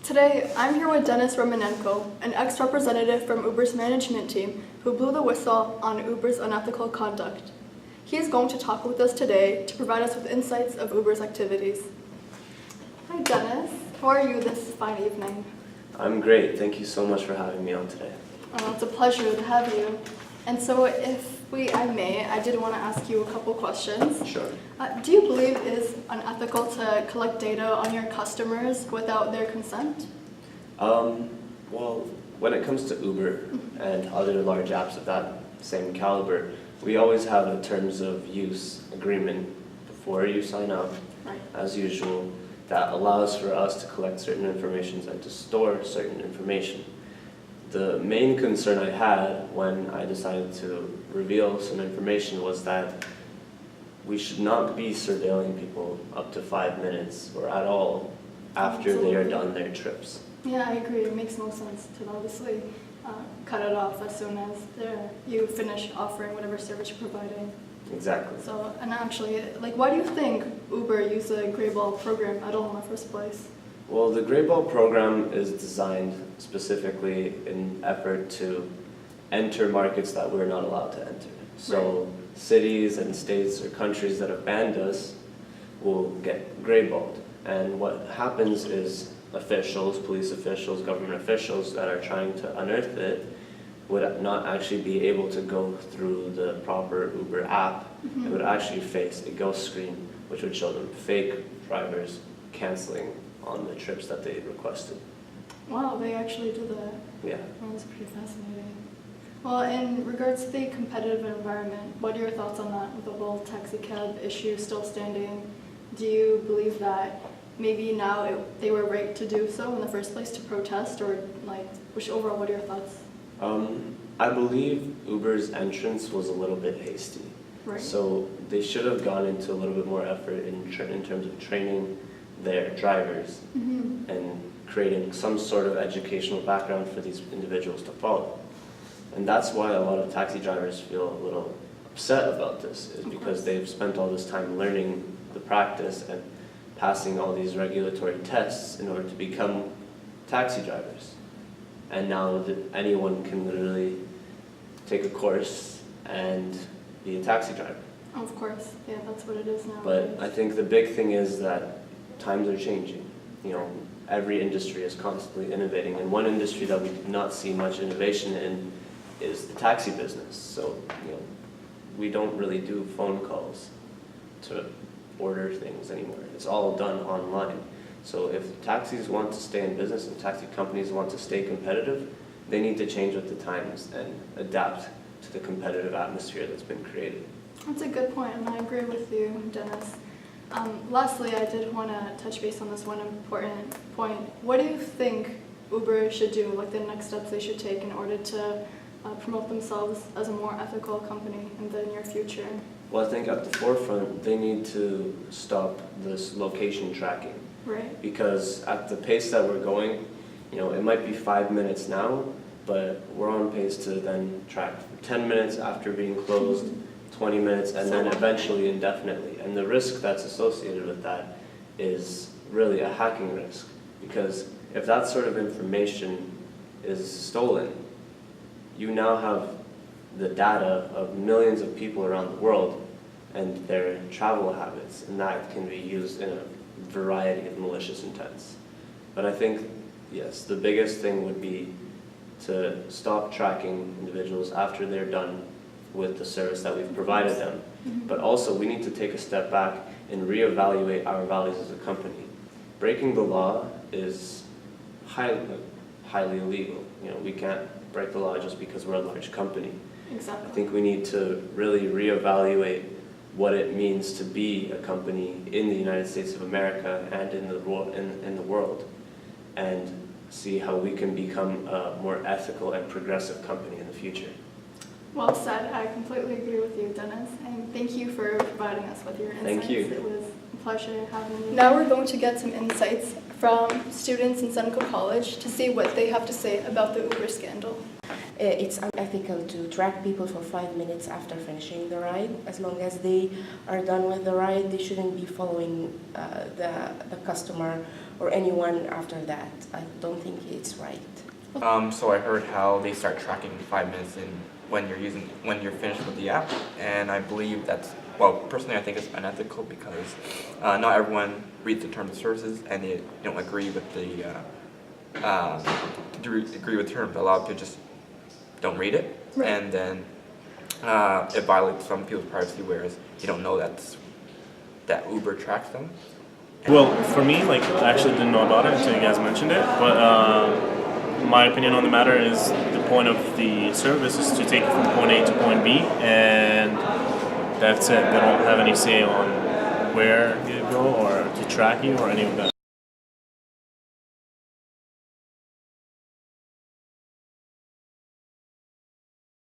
Today, I'm here with Dennis Romanenko, an ex-representative from Uber's management team who blew the whistle on Uber's unethical conduct. He is going to talk with us today to provide us with insights of Uber's activities. Hi Dennis, how are you this fine evening? I'm great. Thank you so much for having me on today. It's a pleasure to have you. And so I did want to ask you a couple questions. Sure. Do you believe it is unethical to collect data on your customers without their consent? Well, when it comes to Uber and other large apps of that same caliber, we always have a terms of use agreement before you sign up, Right. as usual, that allows for us to collect certain information and to store certain information. The main concern I had when I decided to reveal some information was that we should not be surveilling people up to 5 minutes or at all after they are done their trips. Yeah, I agree. It makes no sense to obviously cut it off as soon as you finish offering whatever service you're providing. Exactly. So, and actually, why do you think Uber used the Gray Ball program at all in the first place? Well, the Gray Ball program is designed specifically in effort to enter markets that we're not allowed to enter. So cities and states or countries that have banned us will get gray balled. And what happens is officials, police officials, government officials that are trying to unearth it would not actually be able to go through the proper Uber app. It would actually face a ghost screen, which would show them fake drivers canceling on the trips that they requested. Wow, they actually do that. Yeah. That's pretty fascinating. Well, in regards to the competitive environment, what are your thoughts on that with the whole taxi cab issue still standing? Do you believe that maybe now they were right to do so in the first place, to protest, or overall, what are your thoughts? I believe Uber's entrance was a little bit hasty. Right. So they should have gone into a little bit more effort in terms of training their drivers and creating some sort of educational background for these individuals to follow. And that's why a lot of taxi drivers feel a little upset about this, is because they've spent all this time learning the practice and passing all these regulatory tests in order to become taxi drivers. And now that anyone can literally take a course and be a taxi driver. Of course, yeah, that's what it is now. But I think the big thing is that times are changing. Every industry is constantly innovating, and one industry that we do not see much innovation in is the taxi business. So, we don't really do phone calls to order things anymore. It's all done online. So if taxis want to stay in business and taxi companies want to stay competitive, they need to change with the times and adapt to the competitive atmosphere that's been created. That's a good point, and I agree with you, Dennis. Lastly, I did want to touch base on this one important point. What do you think Uber should do, the next steps they should take in order to promote themselves as a more ethical company in the near future? Well, I think at the forefront, they need to stop this location tracking. Right. Because at the pace that we're going, it might be 5 minutes now, but we're on pace to then track for 10 minutes after being closed, 20 minutes, and then eventually indefinitely. And the risk that's associated with that is really a hacking risk, because if that sort of information is stolen, you now have the data of millions of people around the world and their travel habits, and that can be used in a variety of malicious intents. But I think, yes, the biggest thing would be to stop tracking individuals after they're done with the service that we've provided them. But also, we need to take a step back and reevaluate our values as a company. Breaking the law is highly illegal. We can't break the law just because we're a large company. Exactly. I think we need to really reevaluate what it means to be a company in the United States of America and in the world, and see how we can become a more ethical and progressive company in the future. Well said. I completely agree with you, Dennis, and thank you for providing us with your insights. Thank you. It was a pleasure having you. Now we're going to get some insights from students in Seneca College to see what they have to say about the Uber scandal. It's unethical to track people for 5 minutes after finishing the ride. As long as they are done with the ride, they shouldn't be following the customer or anyone after that. I don't think it's right. So I heard how they start tracking 5 minutes in when you're finished with the app, and I believe that's, well, personally I think it's unethical because not everyone reads the terms of services and they don't agree with the terms. A lot of people just don't read it, Right. and then it violates some people's privacy, whereas you don't know that Uber tracks them. Well, for me, like, I actually didn't know about it until you guys mentioned it, but my opinion on the matter is the point of the service is to take you from point A to point B, and that's it. They don't have any say on where you go or to track you or any of that.